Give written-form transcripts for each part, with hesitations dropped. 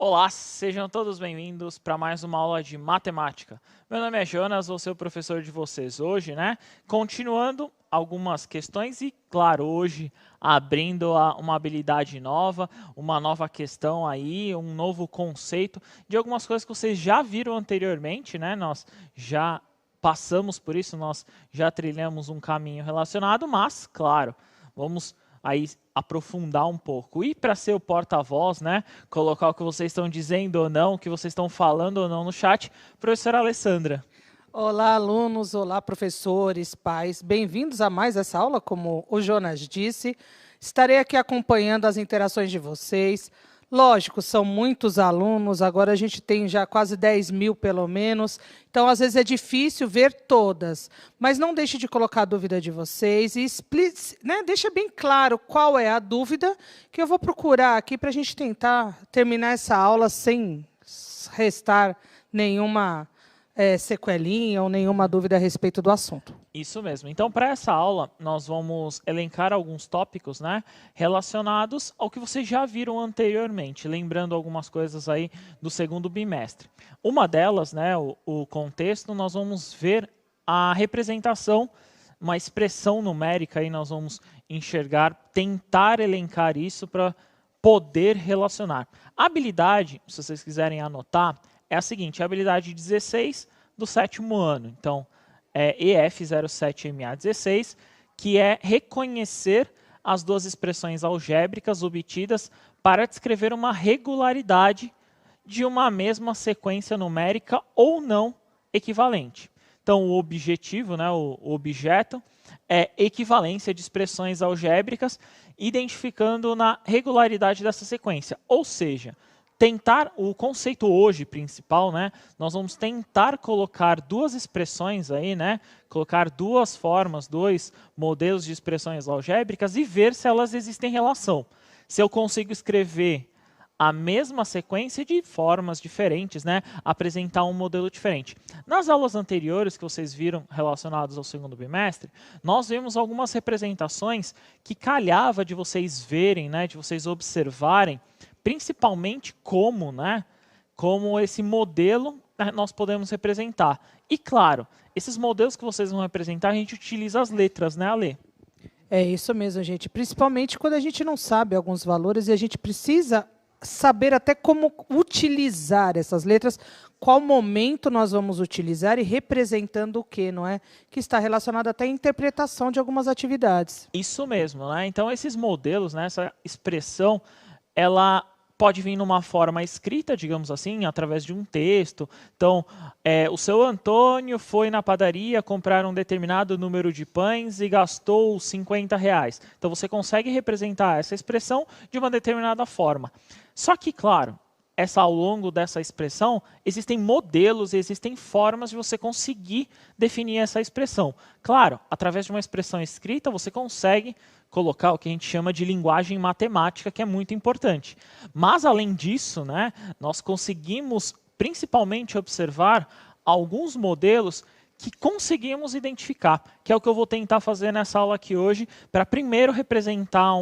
Olá, sejam todos bem-vindos para mais uma aula de matemática. Meu nome é Jonas, vou ser o professor de vocês hoje, né? Continuando algumas questões e, claro, hoje abrindo uma habilidade nova, uma nova questão aí, um novo conceito de algumas coisas que vocês já viram anteriormente, né? Nós já passamos por isso, nós já trilhamos um caminho relacionado, mas, claro, vamos aí aprofundar um pouco. E para ser o porta-voz, né, colocar o que vocês estão dizendo ou não, o que vocês estão falando ou não no chat, professora Alessandra. Olá, alunos, olá, professores, pais. Bem-vindos a mais essa aula, como o Jonas disse. Estarei aqui acompanhando as interações de vocês. Lógico, são muitos alunos, agora a gente tem já quase 10 mil, pelo menos. Então, às vezes, é difícil ver todas. Mas não deixe de colocar a dúvida de vocês e deixa bem claro qual é a dúvida, que eu vou procurar aqui para a gente tentar terminar essa aula sem restar nenhuma sequelinha ou nenhuma dúvida a respeito do assunto. Isso mesmo. Então, para essa aula, nós vamos elencar alguns tópicos, né, relacionados ao que vocês já viram anteriormente, lembrando algumas coisas aí do segundo bimestre. Uma delas, né, o contexto, nós vamos ver a representação, uma expressão numérica, aí nós vamos enxergar, tentar elencar isso para poder relacionar. A habilidade, se vocês quiserem anotar, é a seguinte: a habilidade 16 do 7º ano. Então, é EF07MA16, que é reconhecer as duas expressões algébricas obtidas para descrever uma regularidade de uma mesma sequência numérica ou não equivalente. Então, o objetivo, né, o objeto, é equivalência de expressões algébricas, identificando na regularidade dessa sequência. Ou seja, tentar, o conceito hoje principal, né, nós vamos tentar colocar duas expressões aí, né, colocar duas formas, dois modelos de expressões algébricas e ver se elas existem em relação. Se eu consigo escrever a mesma sequência de formas diferentes, né, apresentar um modelo diferente. Nas aulas anteriores que vocês viram relacionadas ao segundo bimestre, nós vimos algumas representações que calhava de vocês verem, né, de vocês observarem, principalmente como esse modelo nós podemos representar. E claro, esses modelos que vocês vão representar, a gente utiliza as letras, né, Ale? É isso mesmo, gente. Principalmente quando a gente não sabe alguns valores e a gente precisa saber até como utilizar essas letras, qual momento nós vamos utilizar e representando o quê, não é? Que está relacionado até à interpretação de algumas atividades. Isso mesmo, né? Então esses modelos, né, essa expressão, ela pode vir numa forma escrita, digamos assim, através de um texto. Então, o seu Antônio foi na padaria comprar um determinado número de pães e gastou R$ 50. Então, você consegue representar essa expressão de uma determinada forma. Só que, claro, ao longo dessa expressão, existem modelos, existem formas de você conseguir definir essa expressão. Claro, através de uma expressão escrita, você consegue colocar o que a gente chama de linguagem matemática, que é muito importante. Mas, além disso, né, nós conseguimos principalmente observar alguns modelos que conseguimos identificar, que é o que eu vou tentar fazer nessa aula aqui hoje, para primeiro representar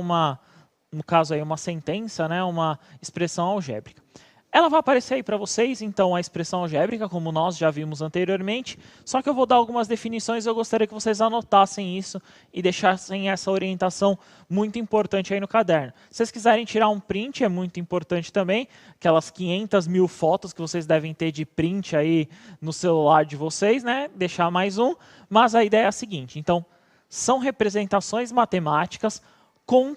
no caso aí, uma sentença, né, uma expressão algébrica. Ela vai aparecer aí para vocês, então, a expressão algébrica, como nós já vimos anteriormente, só que eu vou dar algumas definições e eu gostaria que vocês anotassem isso e deixassem essa orientação muito importante aí no caderno. Se vocês quiserem tirar um print, é muito importante também, aquelas 500 mil fotos que vocês devem ter de print aí no celular de vocês, né? Deixar mais um, mas a ideia é a seguinte: então, são representações matemáticas com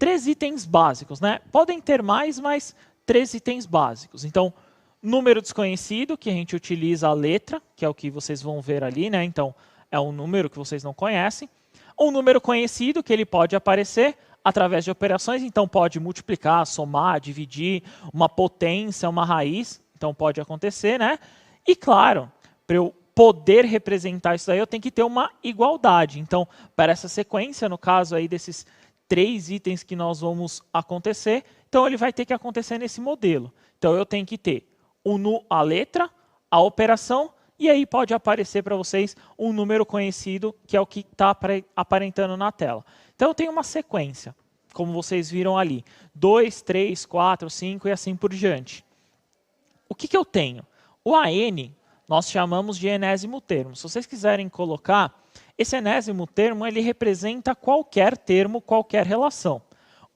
3 itens básicos, né? Podem ter mais, mas 3 itens básicos. Então, número desconhecido, que a gente utiliza a letra, que é o que vocês vão ver ali, né? Então, é um número que vocês não conhecem. Um número conhecido, que ele pode aparecer através de operações, então pode multiplicar, somar, dividir, uma potência, uma raiz, então pode acontecer, né? E claro, para eu poder representar isso daí, eu tenho que ter uma igualdade. Então, para essa sequência, no caso aí desses 3 itens que nós vamos acontecer, então ele vai ter que acontecer nesse modelo. Então eu tenho que ter a letra, a operação, e aí pode aparecer para vocês um número conhecido, que é o que está aparentando na tela. Então eu tenho uma sequência, como vocês viram ali, 2, 3, 4, 5 e assim por diante. o que eu tenho? O AN nós chamamos de enésimo termo. Se vocês quiserem colocar, esse enésimo termo ele representa qualquer termo, qualquer relação.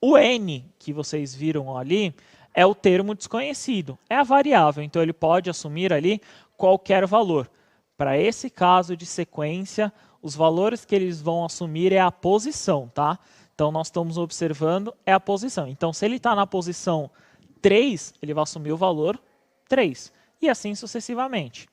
O N, que vocês viram ali, é o termo desconhecido, é a variável, então ele pode assumir ali qualquer valor. Para esse caso de sequência, os valores que eles vão assumir é a posição, tá? Então nós estamos observando é a posição. Então se ele está na posição 3, ele vai assumir o valor 3, e assim sucessivamente.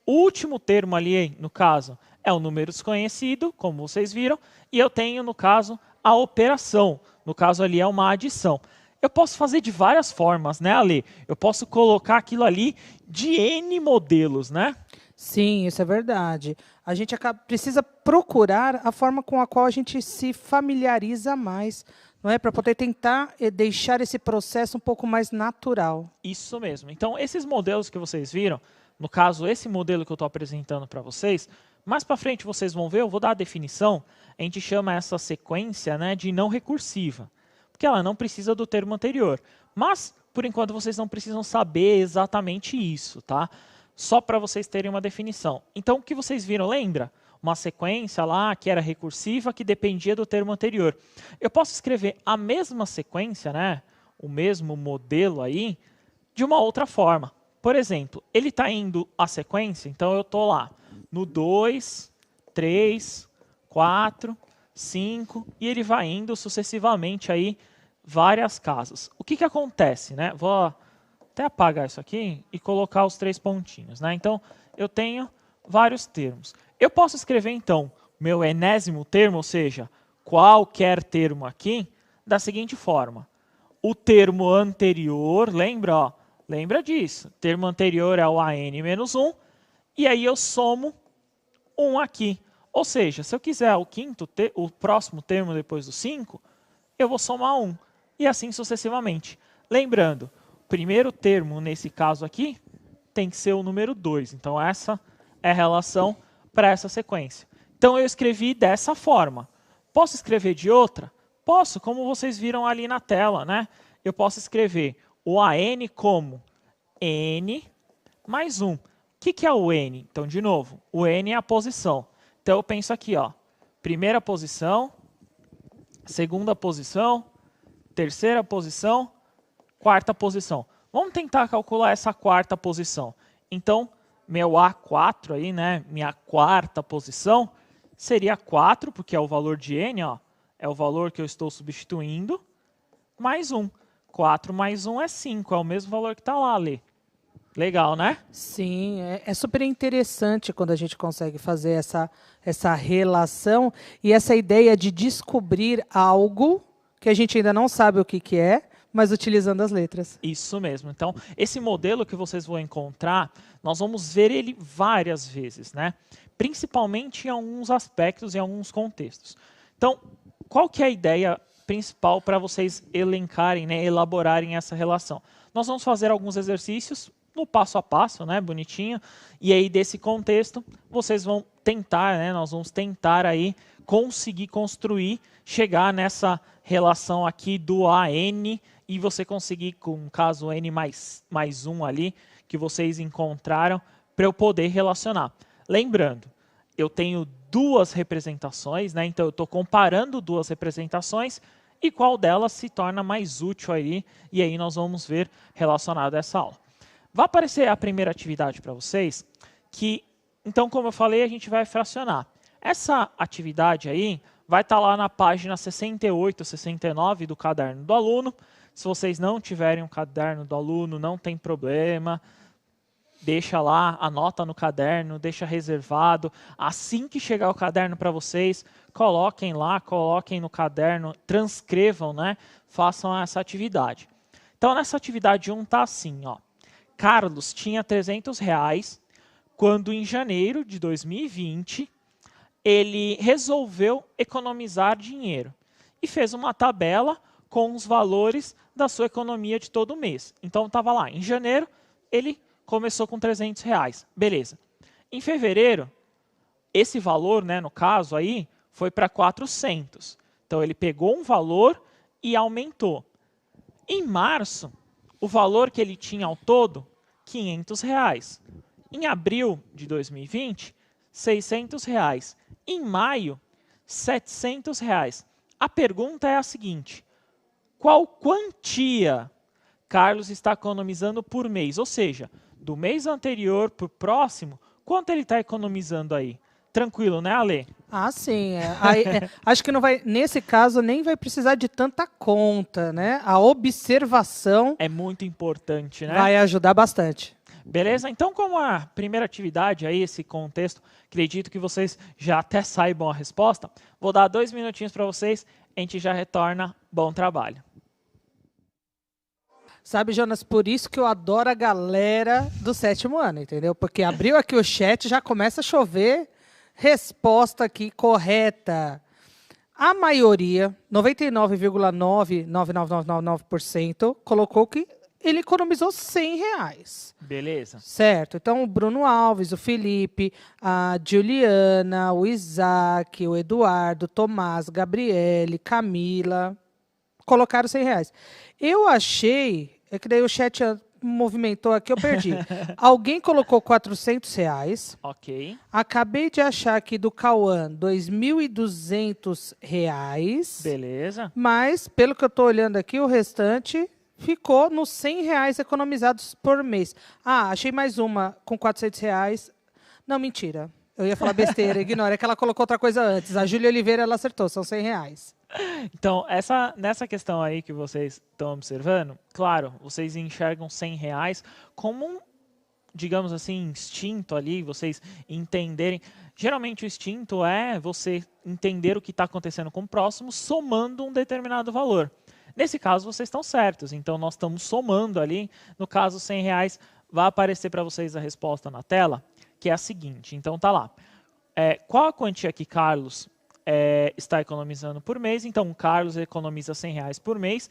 O último termo ali, no caso, é o número desconhecido, como vocês viram, e eu tenho, no caso, a operação. No caso ali é uma adição. Eu posso fazer de várias formas, né, Ale? Eu posso colocar aquilo ali de N modelos, né? Sim, isso é verdade. A gente precisa procurar a forma com a qual a gente se familiariza mais, não é? Para poder tentar deixar esse processo um pouco mais natural. Isso mesmo. Então, esses modelos que vocês viram, no caso, esse modelo que eu estou apresentando para vocês, mais para frente vocês vão ver, eu vou dar a definição, a gente chama essa sequência, né, de não recursiva, porque ela não precisa do termo anterior. Mas, por enquanto, vocês não precisam saber exatamente isso, tá? Só para vocês terem uma definição. Então, o que vocês viram, lembra? Uma sequência lá que era recursiva, que dependia do termo anterior. Eu posso escrever a mesma sequência, né, o mesmo modelo aí, de uma outra forma. Por exemplo, ele está indo a sequência, então eu estou lá no 2, 3, 4, 5, e ele vai indo sucessivamente aí várias casas. O que acontece, né? Vou até apagar isso aqui e colocar os 3 pontinhos, né? Então, eu tenho vários termos. Eu posso escrever, então, meu enésimo termo, ou seja, qualquer termo aqui, da seguinte forma. O termo anterior, lembra, ó? Lembra disso. O termo anterior é o AN menos 1, e aí eu somo 1 aqui. Ou seja, se eu quiser o próximo termo depois do 5, eu vou somar 1, e assim sucessivamente. Lembrando, o primeiro termo, nesse caso aqui, tem que ser o número 2. Então, essa é a relação para essa sequência. Então, eu escrevi dessa forma. Posso escrever de outra? Posso, como vocês viram ali na tela, né? Eu posso escrever o AN como N mais 1. O que é o N? Então, de novo, o N é a posição. Então, eu penso aqui, ó, primeira posição, segunda posição, terceira posição, quarta posição. Vamos tentar calcular essa quarta posição. Então, meu A4 aí, né, minha quarta posição, seria 4, porque é o valor de N, ó, é o valor que eu estou substituindo, mais 1. 4 mais 1 é 5, é o mesmo valor que está lá, Lê. Legal, né? Sim, é super interessante quando a gente consegue fazer essa relação e essa ideia de descobrir algo que a gente ainda não sabe o que é, mas utilizando as letras. Isso mesmo. Então, esse modelo que vocês vão encontrar, nós vamos ver ele várias vezes, né? Principalmente em alguns aspectos, em alguns contextos. Então, qual que é a ideia principal para vocês elencarem, né, elaborarem essa relação? Nós vamos fazer alguns exercícios no passo a passo, né, bonitinho, e aí desse contexto vocês vão tentar, né, nós vamos tentar aí conseguir construir, chegar nessa relação aqui do AN e você conseguir, com o caso N mais 1 ali, que vocês encontraram, para eu poder relacionar. Lembrando, eu tenho duas representações, né, então eu estou comparando duas representações e qual delas se torna mais útil aí, e aí nós vamos ver relacionado a essa aula. Vai aparecer a primeira atividade para vocês, que, então, como eu falei, a gente vai fracionar. Essa atividade aí vai estar lá na página 68, 69 do caderno do aluno. Se vocês não tiverem um caderno do aluno, não tem problema. Deixa lá, anota no caderno, deixa reservado. Assim que chegar o caderno para vocês, coloquem lá, coloquem no caderno, transcrevam, né? Façam essa atividade. Então, nessa atividade 1 está assim, ó. Carlos tinha R$300 quando, em janeiro de 2020, ele resolveu economizar dinheiro e fez uma tabela com os valores da sua economia de todo mês. Então, estava lá, em janeiro, ele começou com R$300. Beleza. Em fevereiro, esse valor, né, no caso aí, foi para 400. Então, ele pegou um valor e aumentou. Em março, o valor que ele tinha ao todo, R$ 500. Em abril de 2020, R$ 600. Em maio, R$ 700. A pergunta é a seguinte: qual quantia Carlos está economizando por mês? Ou seja, do mês anterior para o próximo, quanto ele está economizando aí? Tranquilo, né, Ale? Ah, sim. Aí, acho que não vai, nesse caso, nem vai precisar de tanta conta, né? A observação É muito importante, né? vai ajudar bastante. Beleza? Então, como a primeira atividade aí, esse contexto, acredito que vocês já até saibam a resposta. Vou dar 2 minutinhos para vocês, a gente já retorna. Bom trabalho. Sabe, Jonas, por isso que eu adoro a galera do 7º ano, entendeu? Porque abriu aqui o chat, já começa a chover resposta aqui correta. A maioria, 99,99999%, colocou que ele economizou R$ 100. Beleza. Certo. Então, o Bruno Alves, o Felipe, a Juliana, o Isaac, o Eduardo, Tomás, Gabriele, Camila, colocaram R$ 100. Eu achei, é que daí o chat movimentou aqui, eu perdi. Alguém colocou R$ 400. Ok. Acabei de achar aqui do Cauã, R$ 2.200. Beleza. Mas, pelo que eu estou olhando aqui, o restante ficou nos R$ 100 economizados por mês. Ah, achei mais uma com R$ 400. Não, mentira. Eu ia falar besteira, ignora. É que ela colocou outra coisa antes. A Júlia Oliveira, ela acertou, são R$ 100. Então, nessa questão aí que vocês estão observando, claro, vocês enxergam R$ 100 como um, digamos assim, instinto ali, vocês entenderem. Geralmente o instinto é você entender o que está acontecendo com o próximo, somando um determinado valor. Nesse caso, vocês estão certos. Então, nós estamos somando ali. No caso, R$ 100, vai aparecer para vocês a resposta na tela, que é a seguinte. Então, tá lá. Qual a quantia que Carlos está economizando por mês? Então, o Carlos economiza R$ 100 por mês,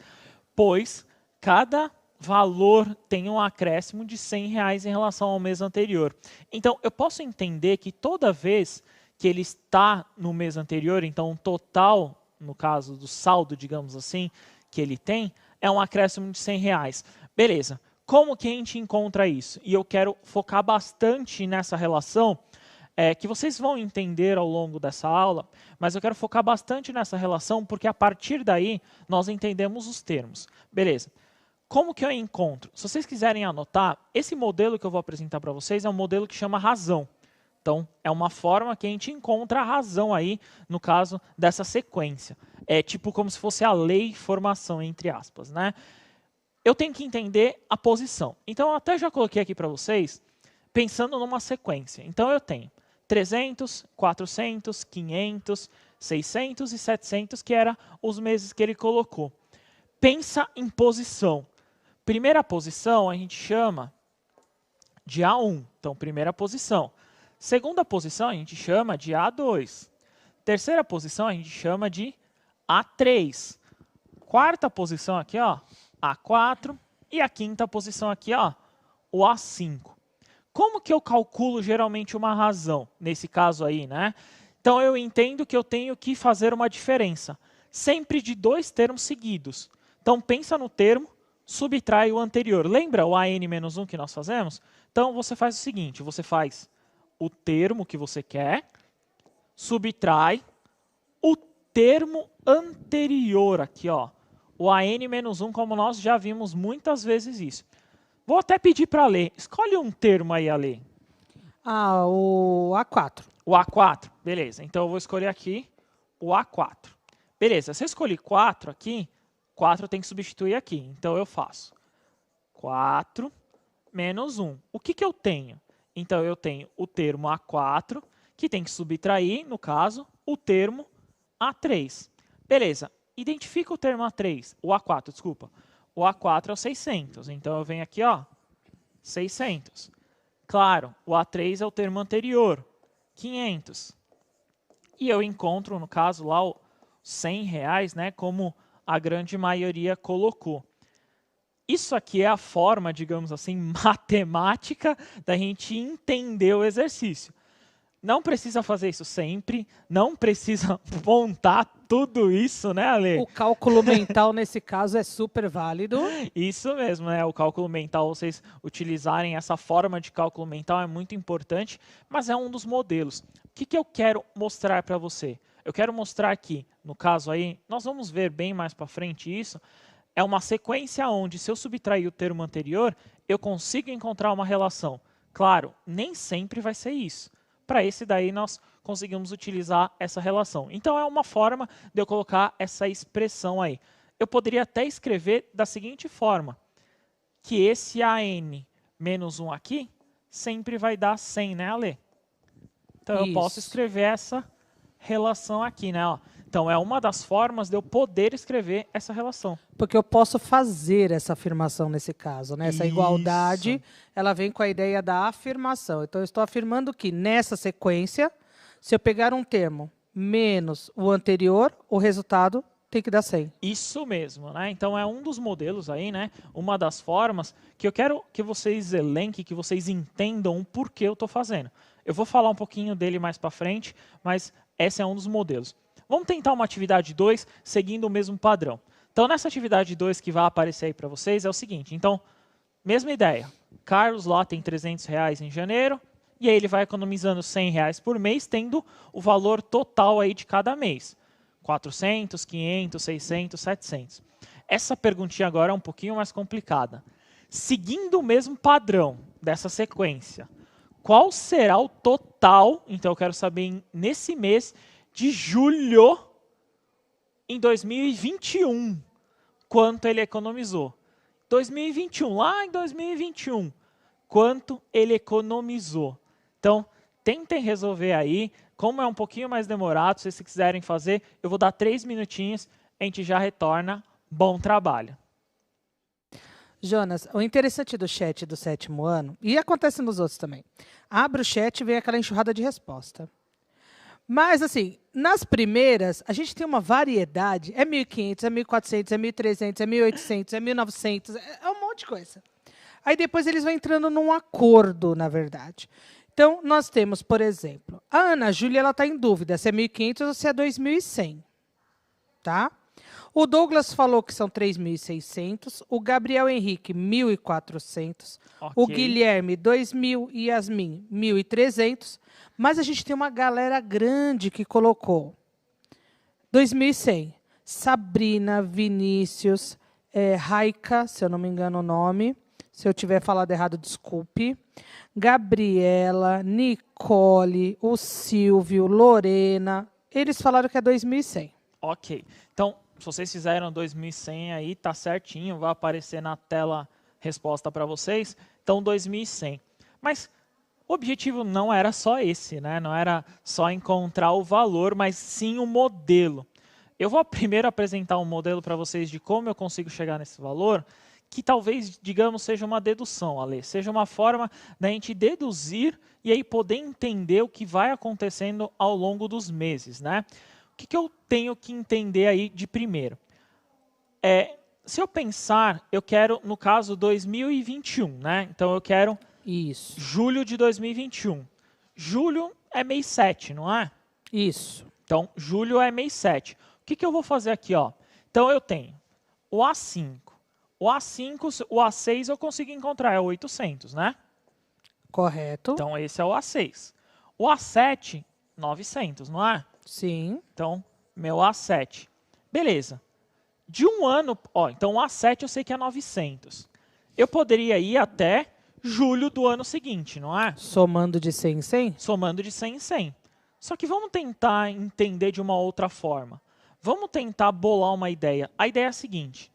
pois cada valor tem um acréscimo de R$ 100 em relação ao mês anterior. Então, eu posso entender que toda vez que ele está no mês anterior, então, o total, no caso do saldo, digamos assim, que ele tem, é um acréscimo de R$ 100. Beleza. Como que a gente encontra isso? E eu quero focar bastante nessa relação, que vocês vão entender ao longo dessa aula, mas eu quero focar bastante nessa relação, porque a partir daí nós entendemos os termos. Beleza. Como que eu encontro? Se vocês quiserem anotar, esse modelo que eu vou apresentar para vocês é um modelo que chama razão. Então, é uma forma que a gente encontra a razão aí, no caso dessa sequência. É tipo como se fosse a lei formação, entre aspas, né? Eu tenho que entender a posição. Então, eu até já coloquei aqui para vocês, pensando numa sequência. Então, eu tenho 300, 400, 500, 600 e 700, que eram os meses que ele colocou. Pensa em posição. Primeira posição a gente chama de A1. Então, primeira posição. Segunda posição a gente chama de A2. Terceira posição a gente chama de A3. Quarta posição aqui, ó, A4. E a quinta posição aqui, ó, o A5. Como que eu calculo geralmente uma razão? Nesse caso aí, né? Então, eu entendo que eu tenho que fazer uma diferença. Sempre de 2 termos seguidos. Então, pensa no termo, subtrai o anterior. Lembra o AN-1 que nós fazemos? Então, você faz o seguinte, você faz o termo que você quer, subtrai o termo anterior aqui, ó. O AN-1, como nós já vimos muitas vezes isso. Vou até pedir para ler. Escolhe um termo aí, Ale. Ah, o A4. O A4, beleza. Então, eu vou escolher aqui o A4. Beleza, se eu escolhi 4 aqui, 4 tem que substituir aqui. Então, eu faço 4 menos 1. O que que eu tenho? Então, eu tenho o termo A4, que tem que subtrair, no caso, o termo A3. Beleza, identifica o termo A3, o A4, desculpa. O A4 é o 600, então eu venho aqui, ó, 600. Claro, o A3 é o termo anterior, 500. E eu encontro, no caso, lá, o R$ 100, né, como a grande maioria colocou. Isso aqui é a forma, digamos assim, matemática da gente entender o exercício. Não precisa fazer isso sempre, não precisa montar tudo isso, né, Ale? O cálculo mental, nesse caso, é super válido. Isso mesmo, né? O cálculo mental, vocês utilizarem essa forma de cálculo mental é muito importante, mas é um dos modelos. O que eu quero mostrar para você? Eu quero mostrar aqui, no caso aí, nós vamos ver bem mais para frente isso, é uma sequência onde, se eu subtrair o termo anterior, eu consigo encontrar uma relação. Claro, nem sempre vai ser isso. Para esse daí, nós conseguimos utilizar essa relação. Então, é uma forma de eu colocar essa expressão aí. Eu poderia até escrever da seguinte forma, que esse AN menos 1 aqui sempre vai dar 100, né, Ale? Então, eu posso escrever essa relação aqui, né? Ó. Então, é uma das formas de eu poder escrever essa relação. Porque eu posso fazer essa afirmação nesse caso, né? Essa igualdade, ela vem com a ideia da afirmação. Então, eu estou afirmando que nessa sequência, se eu pegar um termo menos o anterior, o resultado tem que dar 100. Isso mesmo, né? Então, é um dos modelos aí, né? Uma das formas que eu quero que vocês elenquem, que vocês entendam o porquê eu estou fazendo. Eu vou falar um pouquinho dele mais para frente, mas esse é um dos modelos. Vamos tentar uma atividade 2 seguindo o mesmo padrão. Então, nessa atividade 2 que vai aparecer aí para vocês é o seguinte. Então, mesma ideia. Carlos lá tem R$300 em janeiro e aí ele vai economizando R$100 por mês, tendo o valor total aí de cada mês. 400, 500, 600, 700. Essa perguntinha agora é um pouquinho mais complicada. Seguindo o mesmo padrão dessa sequência, qual será o total, então eu quero saber nesse mês de julho em 2021, quanto ele economizou. 2021, lá em 2021, quanto ele economizou. Então, tentem resolver aí. Como é um pouquinho mais demorado, se vocês quiserem fazer, eu vou dar 3 minutinhos, a gente já retorna. Bom trabalho. Jonas, o interessante do chat do 7º ano, e acontece nos outros também, abre o chat e vem aquela enxurrada de resposta. Mas, assim, nas primeiras, a gente tem uma variedade. É 1.500, é 1.400, é 1.300, é 1.800, é 1.900, é um monte de coisa. Aí depois eles vão entrando num acordo, na verdade. Então, nós temos, por exemplo, a Ana Júlia, ela está em dúvida se é 1.500 ou se é 2.100. Tá? O Douglas falou que são 3.600. O Gabriel Henrique, 1.400. Okay. O Guilherme, 2.000. E Yasmin, 1.300. Mas a gente tem uma galera grande que colocou 2.100. Sabrina, Vinícius, Raika, se eu não me engano o nome. Se eu tiver falado errado, desculpe. Gabriela, Nicole, o Silvio, Lorena. Eles falaram que é 2.100. Ok. Então, se vocês fizeram 2.100 aí, tá certinho. Vai aparecer na tela resposta para vocês. Então, 2.100. Mas o objetivo não era só esse, né? Não era só encontrar o valor, mas sim o modelo. Eu vou primeiro apresentar um modelo para vocês de como eu consigo chegar nesse valor, que talvez, digamos, seja uma dedução, Ale. Seja uma forma da gente deduzir e aí poder entender o que vai acontecendo ao longo dos meses, né? O que eu tenho que entender aí de primeiro? Se eu pensar, eu quero, no caso, 2021, né? Então, eu quero julho de 2021. Julho é mês 7, não é? Isso. Então, julho é mês 7. O que eu vou fazer aqui? Ó? Então, eu tenho o A5. O A5, o A6 eu consigo encontrar, é 800, né? Correto. Então, esse é o A6. O A7, 900, não é? Sim. Então, meu A7. Beleza. De um ano, então o A7 eu sei que é 900. Eu poderia ir até julho do ano seguinte, não é? Somando de 100 em 100? Somando de 100 em 100. Só que vamos tentar entender de uma outra forma. Vamos tentar bolar uma ideia. A ideia é a seguinte.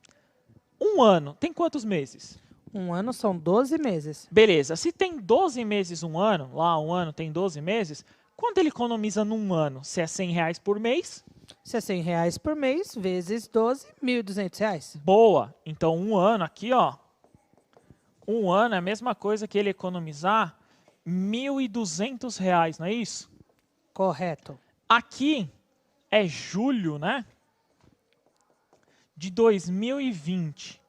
Um ano, tem quantos meses? Um ano são 12 meses. Beleza. Se tem 12 meses um ano, lá um ano tem 12 meses, quanto ele economiza num ano? Se é R$100 por mês? Se é R$100 por mês, vezes 12, R$1.200. Boa. Então, um ano aqui, ó. Um ano é a mesma coisa que ele economizar R$1.200, não é isso? Correto. Aqui é julho, né? De 2020.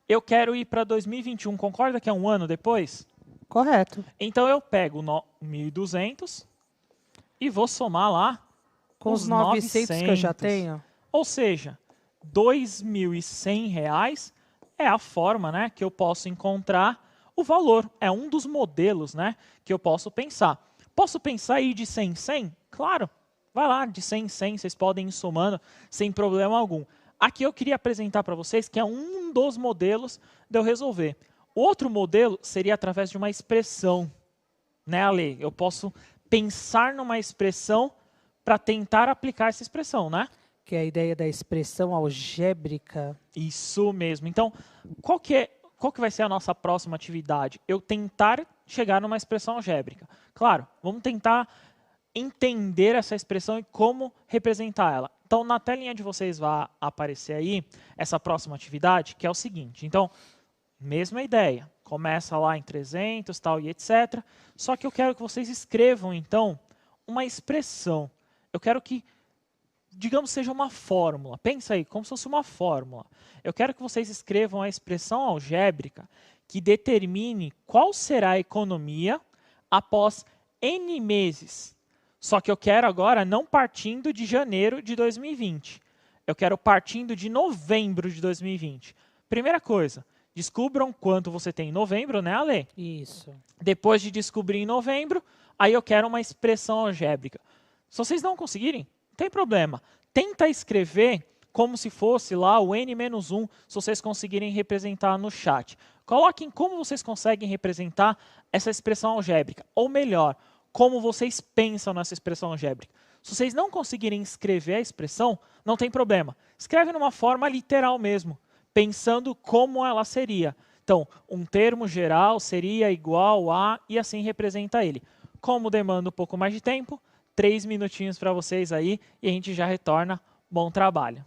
Eu quero ir para 2021. Concorda que é um ano depois? Correto. Então, eu pego 1.200 e vou somar lá com os 900 que eu já tenho. Ou seja, R$ 2.100 é a forma, né, que eu posso encontrar o valor. É um dos modelos, né, que eu posso pensar. Posso pensar aí de 100 em 100? Claro, vai lá, de 100 em 100, vocês podem ir somando sem problema algum. Aqui eu queria apresentar para vocês que é um dos modelos de eu resolver. Outro modelo seria através de uma expressão, né, Ale? Eu posso pensar numa expressão para tentar aplicar essa expressão, né? Que é a ideia da expressão algébrica. Isso mesmo. Então, qual que vai ser a nossa próxima atividade? Eu tentar chegar numa expressão algébrica. Claro, vamos tentar entender essa expressão e como representar ela. Então, na telinha de vocês vai aparecer aí essa próxima atividade, que é o seguinte. Então, mesma ideia. Começa lá em 300, tal e etc. Só que eu quero que vocês escrevam, então, uma expressão. Eu quero que, digamos, seja uma fórmula. Pensa aí, como se fosse uma fórmula. Eu quero que vocês escrevam a expressão algébrica que determine qual será a economia após N meses. Só que eu quero agora não partindo de janeiro de 2020. Eu quero partindo de novembro de 2020. Primeira coisa, descubram quanto você tem em novembro, né, Ale? Isso. Depois de descobrir em novembro, aí eu quero uma expressão algébrica. Se vocês não conseguirem, não tem problema. Tenta escrever como se fosse lá o N-1, se vocês conseguirem representar no chat. Coloquem como vocês conseguem representar essa expressão algébrica. Ou melhor, como vocês pensam nessa expressão algébrica. Se vocês não conseguirem escrever a expressão, não tem problema. Escreve numa forma literal mesmo, pensando como ela seria. Então, um termo geral seria igual a, e assim representa ele. Como demanda um pouco mais de tempo, 3 minutinhos para vocês aí e a gente já retorna. Bom trabalho.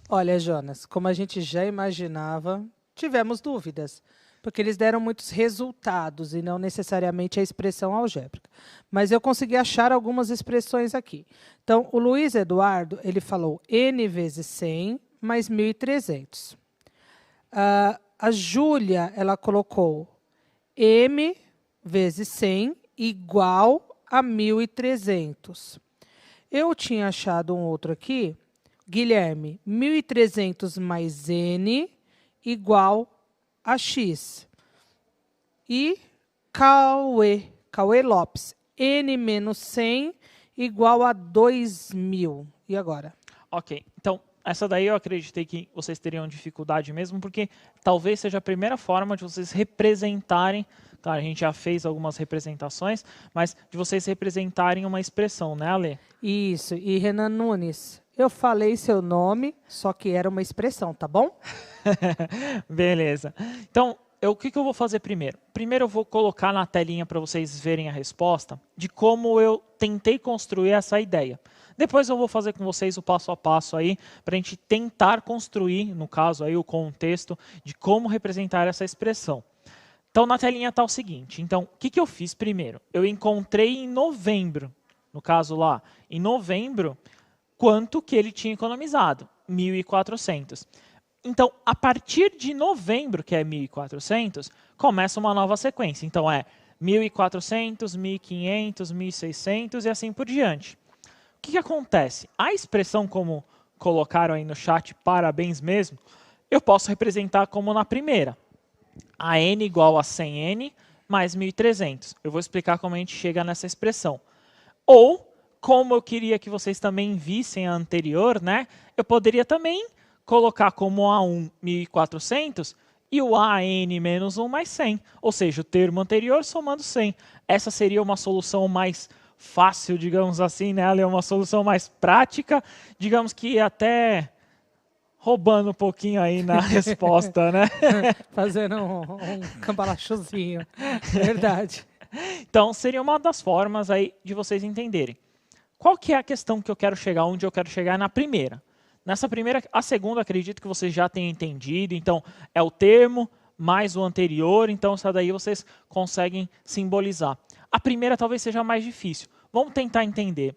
Olha, Jonas, como a gente já imaginava, tivemos dúvidas, porque eles deram muitos resultados e não necessariamente a expressão algébrica. Mas eu consegui achar algumas expressões aqui. Então, o Luiz Eduardo, ele falou N vezes 100 mais 1.300. A Júlia, ela colocou M vezes 100 igual a 1.300. Eu tinha achado um outro aqui, Guilherme, 1.300 mais N igual a X. E Cauê Lopes, N menos 100 igual a 2.000. E agora? Ok, então essa daí eu acreditei que vocês teriam dificuldade mesmo, porque talvez seja a primeira forma de vocês representarem, claro, a gente já fez algumas representações, mas de vocês representarem uma expressão, né, Ale? Isso, e Renan Nunes, eu falei seu nome, só que era uma expressão, tá bom? Beleza. Então, o que eu vou fazer primeiro? Primeiro eu vou colocar na telinha para vocês verem a resposta de como eu tentei construir essa ideia. Depois eu vou fazer com vocês o passo a passo aí para a gente tentar construir, no caso aí, o contexto de como representar essa expressão. Então, na telinha está o seguinte. Então, o que eu fiz primeiro? Eu encontrei em novembro, no caso lá, em novembro, quanto que ele tinha economizado, 1.400. Então, a partir de novembro, que é 1.400, começa uma nova sequência. Então, é 1.400, 1.500, 1.600 e assim por diante. O que acontece? A expressão, como colocaram aí no chat, parabéns mesmo, eu posso representar como na primeira. A n igual a 100n mais 1.300. Eu vou explicar como a gente chega nessa expressão. Ou, como eu queria que vocês também vissem a anterior, né, eu poderia também colocar como A1 1.400 e o AN menos 1 mais 100. Ou seja, o termo anterior somando 100. Essa seria uma solução mais fácil, digamos assim, né? Ela é uma solução mais prática, digamos que até roubando um pouquinho aí na resposta, né? Fazendo um cambalachozinho. Verdade. Então, seria uma das formas aí de vocês entenderem. Qual que é a questão que eu quero chegar, onde eu quero chegar na primeira? Nessa primeira, a segunda, acredito que vocês já tenham entendido. Então, é o termo mais o anterior. Então, essa daí vocês conseguem simbolizar. A primeira talvez seja mais difícil. Vamos tentar entender.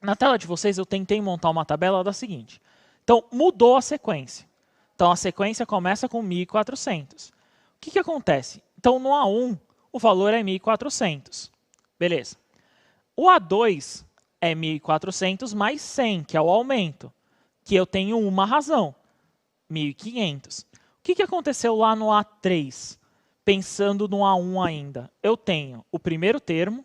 Na tela de vocês, eu tentei montar uma tabela da seguinte. Então, mudou a sequência. Então, a sequência começa com 1.400. O que acontece? Então, no A1, o valor é 1.400. Beleza. O A2 é 1.400 mais 100, que é o aumento, que eu tenho uma razão, 1.500. O que aconteceu lá no A3? Pensando no A1 ainda, eu tenho o primeiro termo,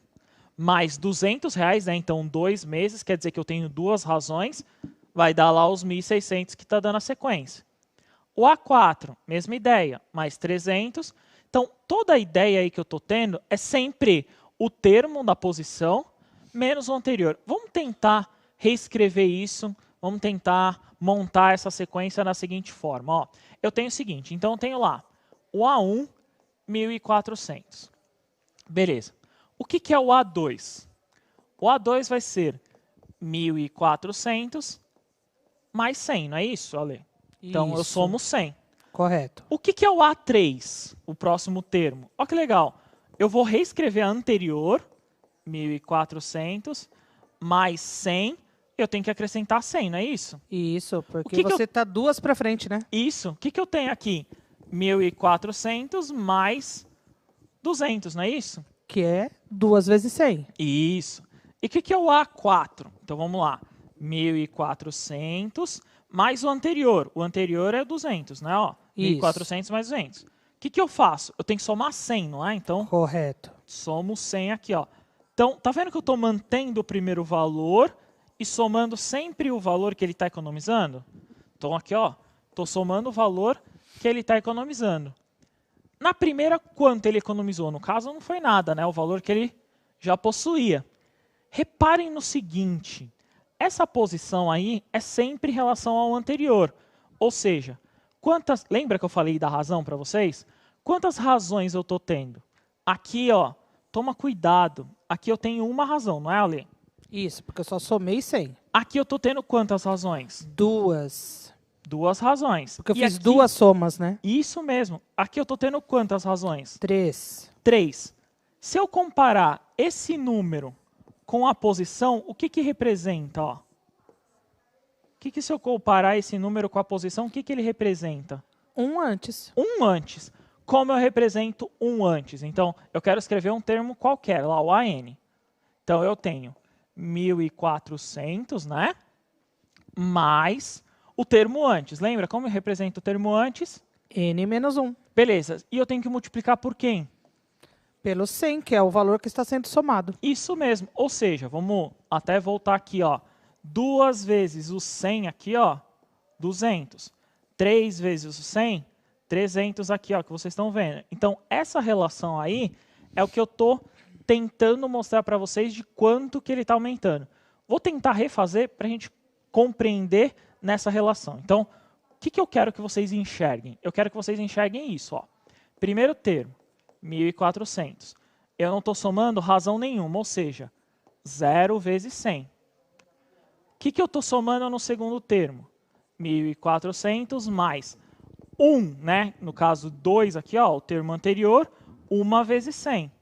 mais R$200, né? Então 2 meses, quer dizer que eu tenho duas razões, vai dar lá os 1.600 que está dando a sequência. O A4, mesma ideia, mais 300. Então, toda a ideia aí que eu estou tendo é sempre o termo da posição menos o anterior. Vamos tentar reescrever isso, vamos tentar montar essa sequência da seguinte forma. Ó, eu tenho o seguinte, então eu tenho lá o A1, 1.400. Beleza. O que é o A2? O A2 vai ser 1.400 mais 100, não é isso, Ale? Então, eu somo 100. Correto. O que é o A3, o próximo termo? Olha que legal. Eu vou reescrever a anterior, 1.400, mais 100. Eu tenho que acrescentar 100, não é isso? Isso, porque você está duas para frente, né? Isso. O que eu tenho aqui? 1.400 mais 200, não é isso? Que é 2 vezes 100. Isso. E o que é o A4? Então, vamos lá. 1.400 mais o anterior. O anterior é 200, né? Ó, 1.400 mais 200. O que eu faço? Eu tenho que somar 100, não é? Então, correto. Somo 100 aqui, ó. Então, tá vendo que eu estou mantendo o primeiro valor e somando sempre o valor que ele está economizando? Então, aqui, ó, estou somando o valor que ele está economizando. Na primeira, quanto ele economizou? No caso, não foi nada, né? O valor que ele já possuía. Reparem no seguinte, essa posição aí é sempre em relação ao anterior. Ou seja, lembra que eu falei da razão para vocês? Quantas razões eu estou tendo? Aqui, ó, toma cuidado. Aqui eu tenho uma razão, não é, Ale? Isso, porque eu só somei 100. Aqui eu estou tendo quantas razões? 2. 2 razões. Porque eu fiz 2 somas, né? Isso mesmo. Aqui eu estou tendo quantas razões? 3. 3. Se eu comparar esse número com a posição, o que representa? Ó? Se eu comparar esse número com a posição, o que ele representa? 1 antes. 1 antes. Como eu represento 1 antes? Então, eu quero escrever um termo qualquer, lá o AN. Então, eu tenho 1.400, né? Mais o termo antes. Lembra como eu represento o termo antes? N menos 1. Beleza. E eu tenho que multiplicar por quem? Pelo 100, que é o valor que está sendo somado. Isso mesmo. Ou seja, vamos até voltar aqui, ó. 2 vezes o 100 aqui, ó, 200. 3 vezes o 100, 300 aqui, ó, que vocês estão vendo. Então, essa relação aí é o que eu estou tentando mostrar para vocês de quanto que ele está aumentando. Vou tentar refazer para a gente compreender nessa relação. Então, o que eu quero que vocês enxerguem? Eu quero que vocês enxerguem isso, ó. Primeiro termo, 1.400. Eu não estou somando razão nenhuma, ou seja, 0 vezes 100. O que eu estou somando no segundo termo? 1.400 mais 1, né? No caso, 2 aqui, ó, o termo anterior, 1 vezes 100.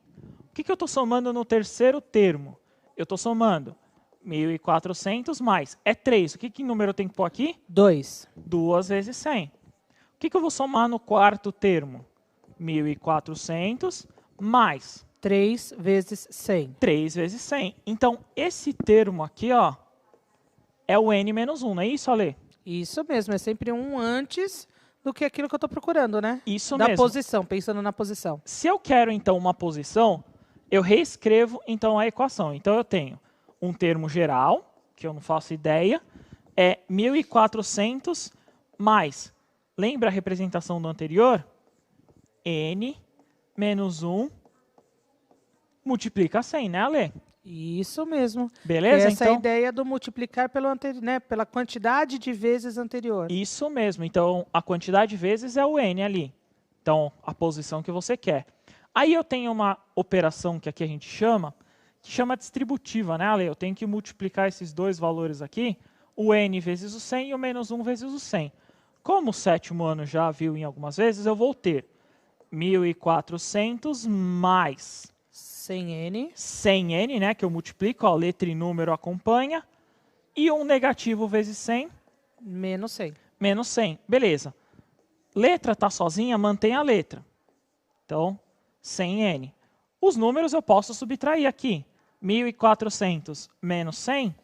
O que eu estou somando no terceiro termo? Eu estou somando 1.400 mais, é 3. O que número eu tenho que pôr aqui? 2. 2 vezes 100. O que eu vou somar no quarto termo? 1.400 mais 3 vezes 100. 3 vezes 100. Então, esse termo aqui, ó, é o N menos 1, não é isso, Ale? Isso mesmo, é sempre 1 antes do que aquilo que eu estou procurando, né? Isso da mesmo. Posição, pensando na posição. Se eu quero, então, uma posição, eu reescrevo, então, a equação. Então, eu tenho um termo geral, que eu não faço ideia, é 1.400 mais, lembra a representação do anterior? N menos 1 multiplica 100, né, Ale? Isso mesmo. Beleza? Essa então, é a ideia do multiplicar pelo né, pela quantidade de vezes anterior. Isso mesmo. Então, a quantidade de vezes é o N ali. Então, a posição que você quer. Aí eu tenho uma operação que aqui a gente chama, que chama distributiva, né, Ale? Eu tenho que multiplicar esses dois valores aqui, o N vezes o 100 e o menos 1 vezes o 100. Como o sétimo ano já viu em algumas vezes, eu vou ter 1.400 mais 100N. 100N, né, que eu multiplico, ó, letra e número acompanha, e um negativo vezes 100. Menos 100. Menos 100. Beleza. Letra está sozinha, mantém a letra. Então, 100N. Os números eu posso subtrair aqui. 1.400 menos 100?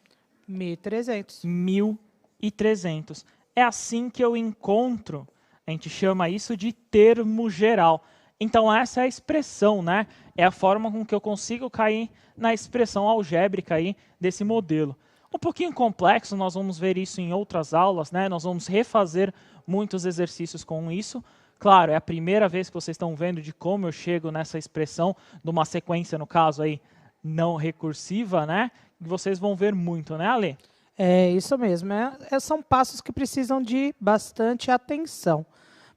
1.300. 1.300. É assim que eu encontro, a gente chama isso de termo geral. Então essa é a expressão, né? É a forma com que eu consigo cair na expressão algébrica aí desse modelo. Um pouquinho complexo, nós vamos ver isso em outras aulas, né? Nós vamos refazer muitos exercícios com isso. Claro, é a primeira vez que vocês estão vendo de como eu chego nessa expressão de uma sequência, no caso aí, não recursiva, né? E vocês vão ver muito, né, Ale? É isso mesmo. São passos que precisam de bastante atenção.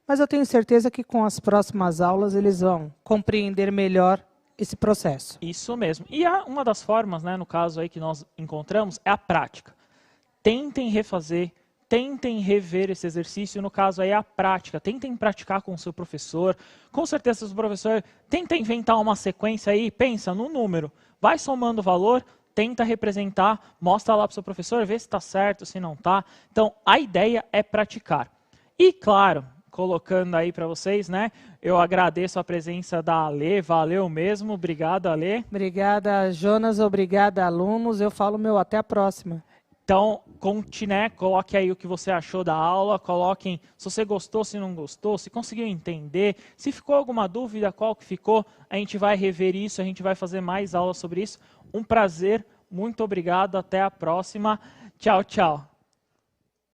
Mas eu tenho certeza que com as próximas aulas eles vão compreender melhor esse processo. Isso mesmo. E uma das formas, né, no caso aí que nós encontramos, é a prática. Tentem refazer, tentem rever esse exercício, no caso aí a prática. Tentem praticar com o seu professor. Com certeza o professor tenta inventar uma sequência aí, pensa no número, vai somando o valor, tenta representar, mostra lá para o seu professor, vê se está certo, se não está. Então, a ideia é praticar. E, claro, colocando aí para vocês, né? Eu agradeço a presença da Ale, valeu mesmo, obrigado, Ale. Obrigada, Jonas, obrigada, alunos. Eu falo meu até a próxima. Então, coloque aí o que você achou da aula, coloquem se você gostou, se não gostou, se conseguiu entender, se ficou alguma dúvida, qual que ficou, a gente vai rever isso, a gente vai fazer mais aulas sobre isso. Um prazer, muito obrigado, até a próxima. Tchau, tchau.